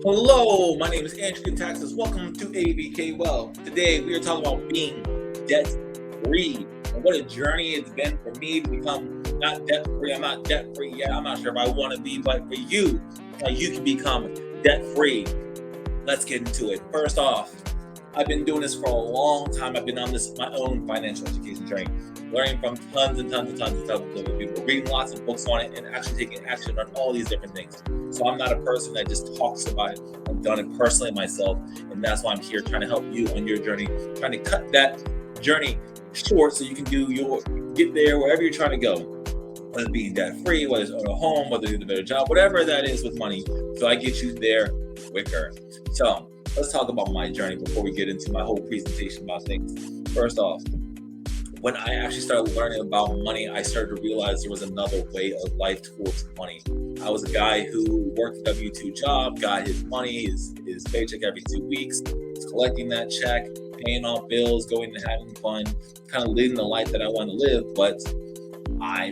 Hello, my name is Andrew Taxes. Welcome to AVK Wealth. Today we are talking about being debt free and what a journey it's been for me to become not debt free. I'm not debt free yet. I'm not sure if I want to be, but for you, how you can become debt free. Let's get into it. First off, I've been doing this for a long time. I've been on this my own financial education journey, learning from tons and tons and tons and tons of people, reading lots of books on it, and actually taking action on all these different things. So I'm not a person that just talks about it. I've done it personally myself, and that's why I'm here trying to help you on your journey, trying to cut that journey short so you can get there wherever you're trying to go. Whether it be debt free, whether it's own a home, whether it's a better job, whatever that is with money. So I get you there quicker. So let's talk about my journey before we get into my whole presentation about things. First off, when I actually started learning about money, I started to realize there was another way of life towards money. I was a guy who worked a W-2 job, got his money, his paycheck every 2 weeks, was collecting that check, paying off bills, going and having fun, kind of living the life that I want to live. But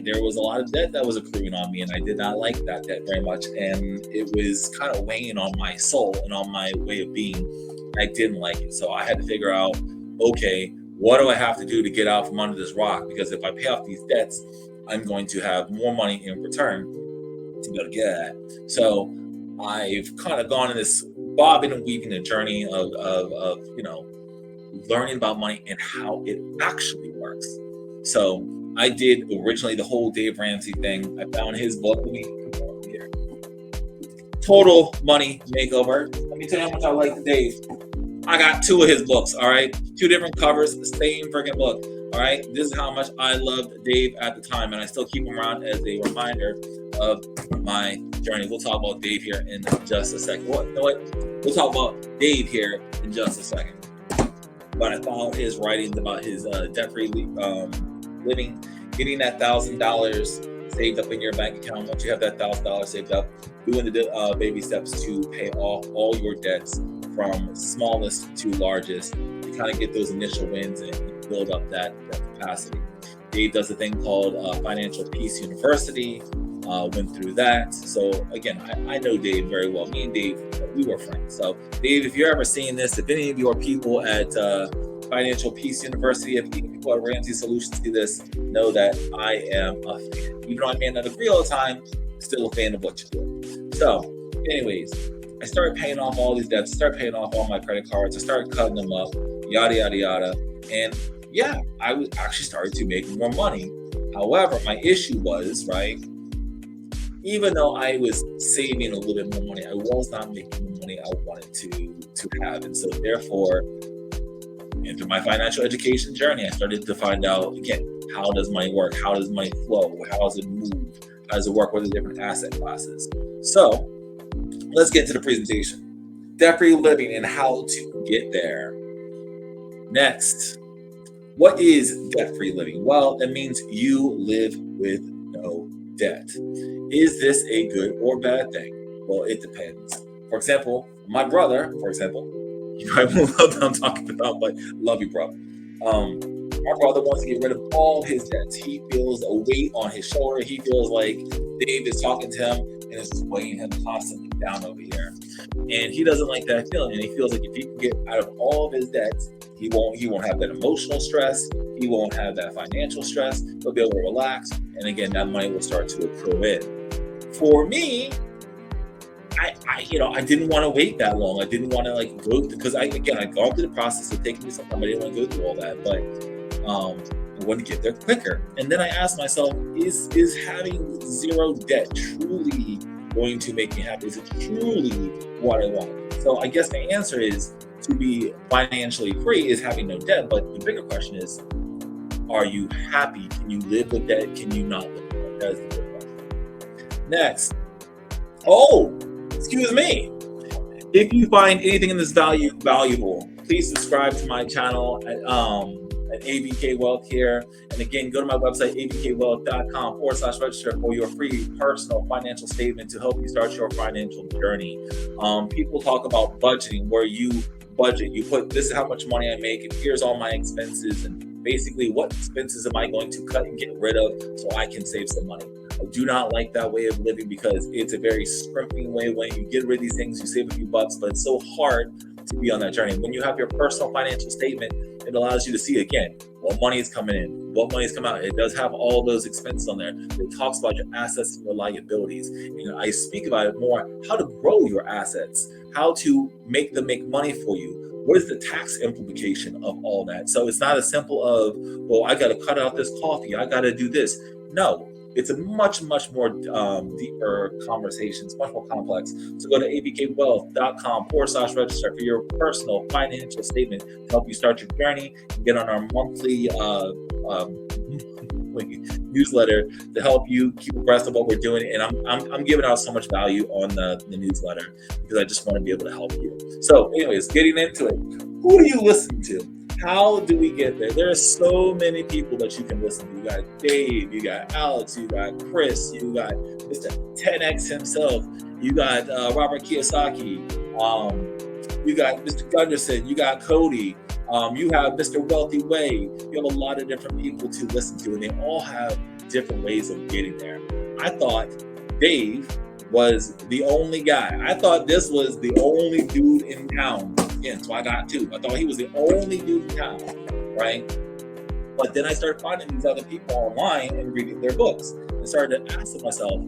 there was a lot of debt that was accruing on me, and I did not like that debt very much. And it was kind of weighing on my soul and on my way of being. I didn't like it. So I had to figure out, okay, what do I have to do to get out from under this rock? Because if I pay off these debts, I'm going to have more money in return to be able to get at. So I've kind of gone in this bobbing and weaving a journey of learning about money and how it actually works. So I did originally the whole Dave Ramsey thing. I found his book. Let me here. Total Money Makeover. Let me tell you how much I like Dave. I got 2 of his books, all right? 2 different covers, the same freaking book, all right? This is how much I loved Dave at the time, and I still keep him around as a reminder of my journey. We'll talk about Dave here in just a second. You know what? We'll talk about Dave here in just a second. But I found his writings about his debt-free living, getting that $1,000 saved up in your bank account. Once you have that $1,000 saved up, doing the baby steps to pay off all your debts from smallest to largest, to kind of get those initial wins and build up that capacity. Dave does a thing called Financial Peace University. Went through that. So again, I know Dave very well. Me and Dave, we were friends. So Dave, if you're ever seeing this, if any of your people at Financial Peace University, if any people at Ramsey Solutions see this, know that I am a fan. Even though I may not agree all the time, still a fan of what you do. So anyways, I started paying off all these debts, started paying off all my credit cards, I started cutting them up, yada, yada, yada. And yeah, I was actually started to make more money. However, my issue was, right, even though I was saving a little bit more money, I was not making the money I wanted to have. And so therefore, into my financial education journey, I started to find out, again, how does money work? How does money flow? How does it move? How does it work with the different asset classes? So let's get to the presentation. Debt-free living and how to get there. Next, what is debt-free living? Well, that means you live with no debt. Is this a good or bad thing? Well, it depends. For example, my brother, you probably won't know what I'm talking about, but love you, bro. My brother wants to get rid of all his debts. He feels a weight on his shoulder. He feels like Dave is talking to him and is just weighing him constantly down over here. And he doesn't like that feeling. And he feels like if he can get out of all of his debts, he won't have that emotional stress. He won't have that financial stress. He'll be able to relax. And again, that money will start to accrue in. For me, I didn't want to wait that long. I didn't want to go because I'd gone through the process of taking me some time. I didn't want to go through all that, but I wanted to get there quicker. And then I asked myself, is having zero debt truly going to make me happy? Is it truly what I want? So I guess the answer is to be financially free is having no debt. But the bigger question is, are you happy? Can you live with debt? Can you not live with debt? That's the big question. Next. Oh, excuse me. If you find anything in this valuable, please subscribe to my channel at AVK Wealth here. And again, go to my website, avkwealth.com/register for your free personal financial statement to help you start your financial journey. People talk about budgeting, where you budget. You put, this is how much money I make, and here's all my expenses, and basically what expenses am I going to cut and get rid of so I can save some money. I do not like that way of living because it's a very scrimping way. When you get rid of these things, you save a few bucks, but it's so hard to be on that journey. When you have your personal financial statement, it allows you to see again what money is coming in, what money is coming out. It does have all those expenses on there. It talks about your assets and your liabilities. And I speak about it more, how to grow your assets, how to make them make money for you. What is the tax implication of all that? So it's not as simple of, well, I got to cut out this coffee, I got to do this. No, it's a much more deeper conversation. It's much more complex. So go to avkwealth.com/register for your personal financial statement to help you start your journey and get on our monthly newsletter to help you keep abreast of what we're doing. And I'm giving out so much value on the newsletter because I just want to be able to help you. So anyways, getting into it, who do you listen to? How do we get there? There are so many people that you can listen to. You got Dave, you got Alex, you got Chris, you got Mr. 10X himself, you got Robert Kiyosaki, you got Mr. Gunderson, you got Cody, you have Mr. Wealthy Way. You have a lot of different people to listen to, and they all have different ways of getting there. I thought Dave was the only guy. I thought this was the only dude in town. Yeah, so I got two. I thought he was the only dude in town, right? But then I started finding these other people online and reading their books. I started asking myself,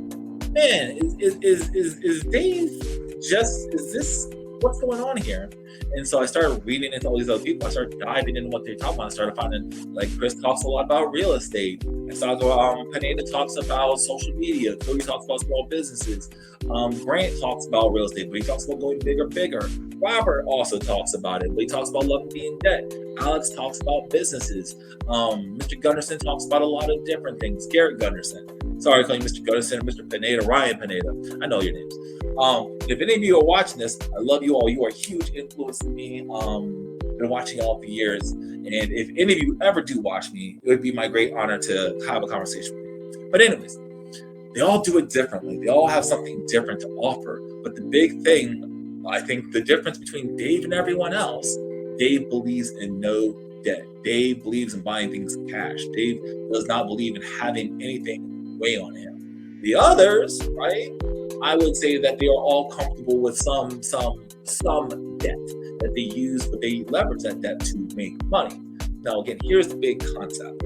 man, is Dave is this, what's going on here? And so I started reading into all these other people. I started diving into what they talk about. I started finding, like, Chris talks a lot about real estate. I saw Pineda talks about social media. Cody talks about small businesses. Grant talks about real estate, but he talks about going bigger. Robert also talks about it, but he talks about loving being debt. Alex talks about businesses. Mr. Gunderson talks about a lot of different things. Garrett Gunderson. Sorry, calling Mr. Gunderson and Mr. Pineda, Ryan Pineda. I know your names. If any of you are watching this, I love you all. You are a huge influence to me. Been watching y'all for years. And if any of you ever do watch me, it would be my great honor to have a conversation with you. But anyways, they all do it differently. They all have something different to offer. But the big thing, I think the difference between Dave and everyone else, Dave believes in no debt. Dave believes in buying things cash. Dave does not believe in having anything weigh on him. The others, right? I would say that they are all comfortable with some debt that they use, but they leverage that debt to make money. Now, again, here's the big concept.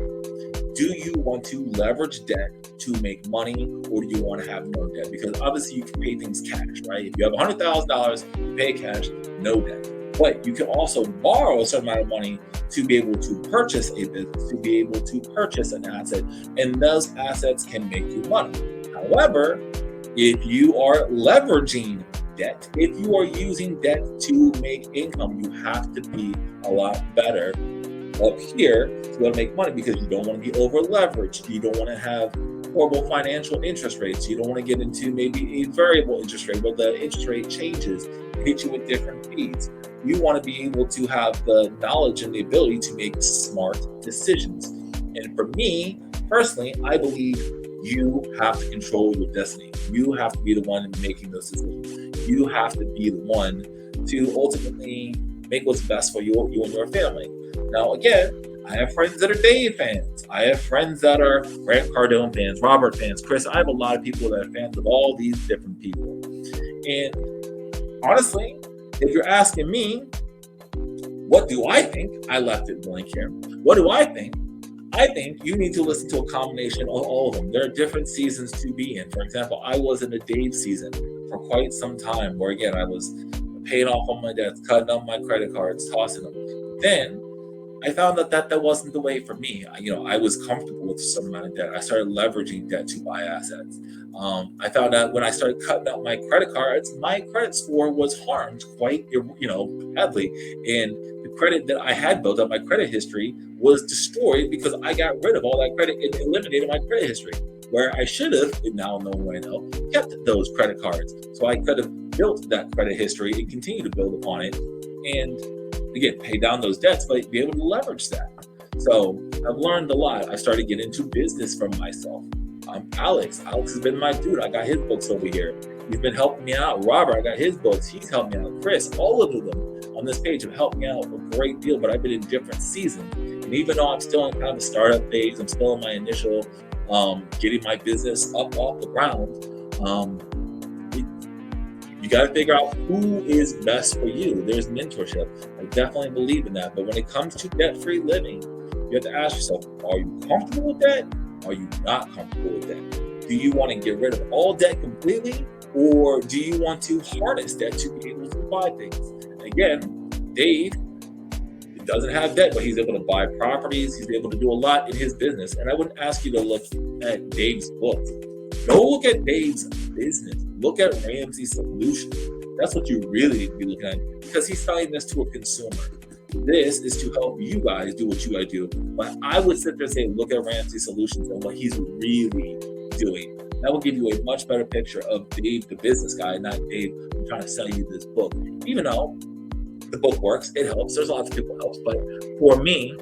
Do you want to leverage debt to make money, or do you want to have no debt? Because obviously you can pay things cash, right? If you have $100,000, you pay cash, no debt. But you can also borrow a certain amount of money to be able to purchase a business, to be able to purchase an asset, and those assets can make you money. However, if you are leveraging debt, if you are using debt to make income, you have to be a lot better up here to be able to make money, because you don't want to be over leveraged. You don't want to have horrible financial interest rates. You don't want to get into maybe a variable interest rate where the interest rate changes and hit you with different fees. You want to be able to have the knowledge and the ability to make smart decisions. And for me, personally, I believe you have to control your destiny. You have to be the one making those decisions. You have to be the one to ultimately make what's best for you and your family. Now, again, I have friends that are Dave fans. I have friends that are Grant Cardone fans, Robert fans, Chris. I have a lot of people that are fans of all these different people. And honestly, if you're asking me, what do I think? I left it blank here. What do I think? I think you need to listen to a combination of all of them. There are different seasons to be in. For example, I was in a Dave season for quite some time where, again, I was paying off on my debts, cutting up my credit cards, tossing them. Then I found that wasn't the way for me. I was comfortable with some amount of debt. I started leveraging debt to buy assets. I found out when I started cutting out my credit cards, my credit score was harmed quite, badly. And the credit that I had built up, my credit history, was destroyed because I got rid of all that credit and eliminated my credit history. Where I should have, and now knowing what I know, kept those credit cards. So I could have built that credit history and continue to build upon it. And again, pay down those debts, but be able to leverage that. So I've learned a lot. I started getting into business from myself. Alex has been my dude. I got his books over here. He's been helping me out. Robert, I got his books. He's helped me out. Chris, all of them on this page have helped me out a great deal, but I've been in different seasons. And even though I'm still in kind of a startup phase, I'm still in my initial getting my business up off the ground. Um, you got to figure out who is best for you. There's mentorship. I definitely believe in that. But when it comes to debt-free living, you have to ask yourself, are you comfortable with that? Are you not comfortable with that? Do you want to get rid of all debt completely? Or do you want to harness debt to be able to buy things? Again, Dave doesn't have debt, but he's able to buy properties. He's able to do a lot in his business. And I wouldn't ask you to look at Dave's books. Go look at Dave's business. Look at Ramsey Solutions. That's what you really need to be looking at, because he's selling this to a consumer. This is to help you guys do what you guys do. But I would sit there and say, look at Ramsey Solutions and what he's really doing. That will give you a much better picture of Dave, the business guy, not Dave, I'm trying to sell you this book. Even though the book works, it helps. There's lots of people it helps. But for me,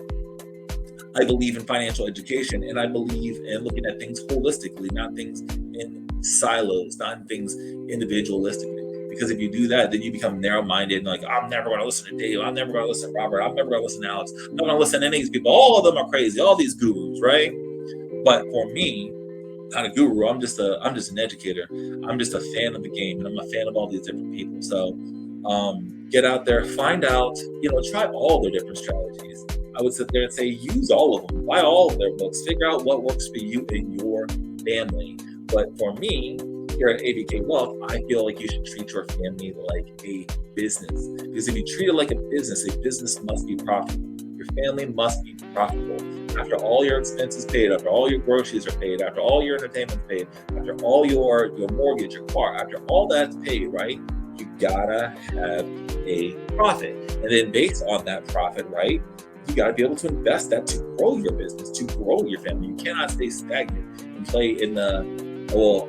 I believe in financial education, and I believe in looking at things holistically, not things in silos, not things individualistically. Because if you do that, then you become narrow-minded and like, I'm never going to listen to Dave. I'm never going to listen to Robert. I'm never going to listen to Alex. I'm not going to listen to any of these people. All of them are crazy. All these gurus, right? But for me, not a guru. I'm just an educator. I'm just a fan of the game, and I'm a fan of all these different people. So get out there, find out, try all their different strategies. I would sit there and say, use all of them, buy all of their books, figure out what works for you and your family. But for me, here at AVK Wealth, I feel like you should treat your family like a business. Because if you treat it like a business must be profitable. Your family must be profitable. After all your expenses paid, after all your groceries are paid, after all your entertainment's paid, after all your mortgage, your car, after all that's paid, right? You gotta have a profit. And then based on that profit, right, you gotta be able to invest that to grow your business, to grow your family. You cannot stay stagnant and play in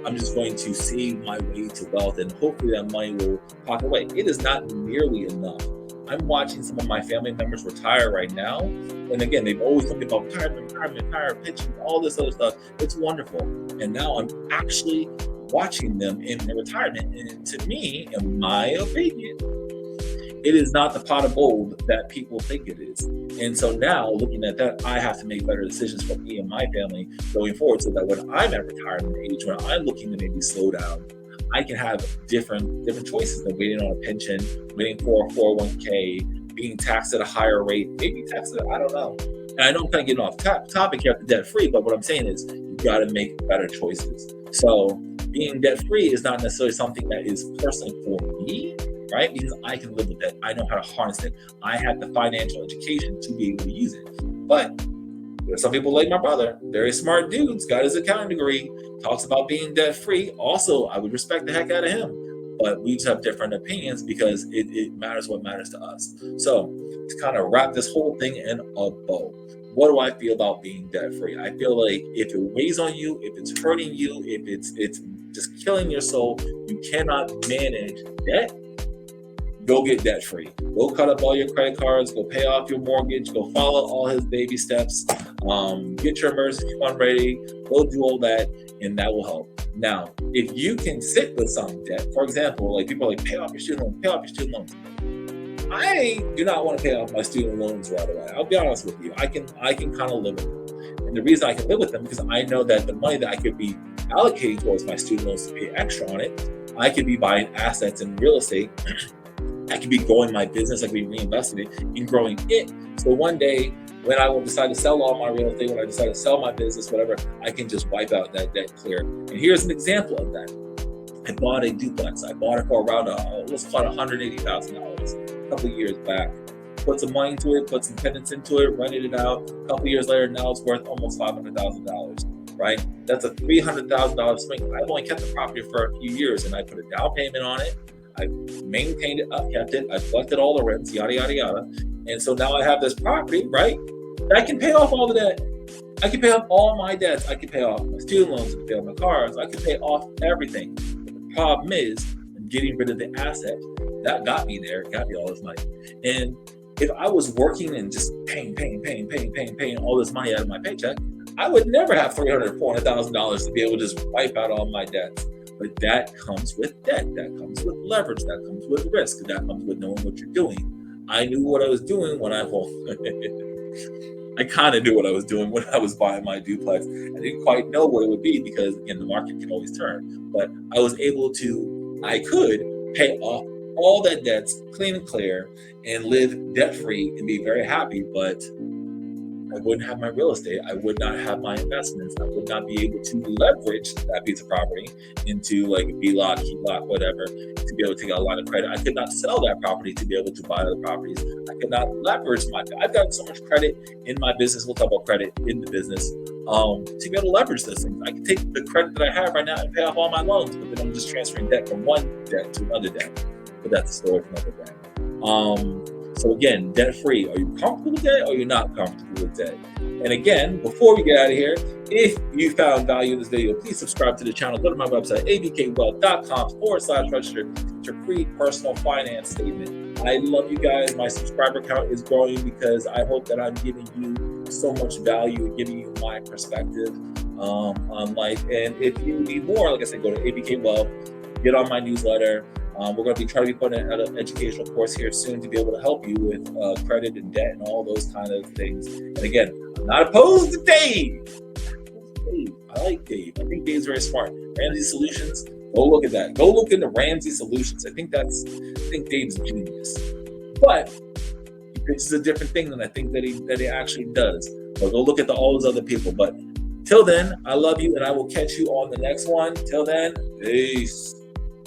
I'm just going to save my way to wealth and hopefully that money will pocket away. It is not nearly enough. I'm watching some of my family members retire right now. And again, they've always talked about retirement, pension, all this other stuff. It's wonderful. And now I'm actually watching them in their retirement. And to me, in my opinion, it is not the pot of gold that people think it is. And so now looking at that, I have to make better decisions for me and my family going forward so that when I'm at retirement age, when I'm looking to maybe slow down, I can have different choices than waiting on a pension, waiting for a 401k, being taxed at a higher rate, maybe taxed at, I don't know. And I know I'm kind of getting off topic here at the debt free, but what I'm saying is you got to make better choices. So being debt free is not necessarily something that is personally for me, right? Because I can live with that. I know how to harness it. I have the financial education to be able to use it. But there's some people like my brother, very smart dudes, got his accounting degree, talks about being debt free. Also, I would respect the heck out of him. But we just have different opinions because it matters what matters to us. So to kind of wrap this whole thing in a bow, what do I feel about being debt free? I feel like if it weighs on you, if it's hurting you, if it's just killing your soul, you cannot manage debt. Go get debt free. Go cut up all your credit cards. Go pay off your mortgage. Go follow all his baby steps. Get your emergency fund ready. Go do all that, and that will help. Now, if you can sit with some debt, for example, like people are like, pay off your student loans, pay off your student loans. I do not want to pay off my student loans right away. I'll be honest with you. I can kind of live with them. And the reason I can live with them because I know that the money that I could be allocating towards my student loans to pay extra on it, I could be buying assets in real estate. I could be growing my business. I could be reinvesting it and growing it. So one day when I will decide to sell all my real estate, when I decide to sell my business, whatever, I can just wipe out that debt clear. And here's an example of that. I bought a duplex. I bought it for around, let's call it $180,000 a couple of years back. Put some money into it, put some tenants into it, rented it out. A couple of years later, now it's worth almost $500,000, right? That's a $300,000 swing. I've only kept the property for a few years and I put a down payment on it. I maintained it, I kept it, I collected all the rents, yada, yada, yada. And so now I have this property, right? I can pay off all the debt. I can pay off all my debts. I can pay off my student loans, I can pay off my cars, I can pay off everything. But the problem is, I'm getting rid of the asset. That got me there, got me all this money. And if I was working and just paying all this money out of my paycheck, I would never have $300,000, $400,000 to be able to just wipe out all my debts. But that comes with debt. That comes with leverage. That comes with risk. That comes with knowing what you're doing. I knew what I was doing when I I kind of knew what I was doing when I was buying my duplex. I didn't quite know what it would be because, again, the market can always turn. But I was able to, I could pay off all that debts clean and clear and live debt free and be very happy. But I wouldn't have my real estate. I would not have my investments. I would not be able to leverage that piece of property into like a B-lock, HELOC, whatever, to be able to take out a line of credit. I could not sell that property to be able to buy other properties. I could not leverage I've got so much credit in my business. We'll talk about credit in the business. To be able to leverage those things. I can take the credit that I have right now and pay off all my loans, but then I'm just transferring debt from one debt to another debt. But that's a story for another day. So again, debt free. Are you comfortable with debt or are you not comfortable with debt? And again, before we get out of here, if you found value in this video, please subscribe to the channel. Go to my website, avkwealth.com/register to get your free personal finance statement. I love you guys. My subscriber count is growing because I hope that I'm giving you so much value and giving you my perspective on life. And if you need more, like I said, go to AVK Wealth, get on my newsletter. We're going to trying to be putting out an educational course here soon to be able to help you with credit and debt and all those kind of things. And again, I'm not opposed to Dave. I like Dave. I think Dave's very smart. Ramsey Solutions. Go look at that. Go look into Ramsey Solutions. I think Dave's genius. But he pitches a different thing than I think that he actually does. But go look at all those other people. But till then, I love you, and I will catch you on the next one. Till then, peace.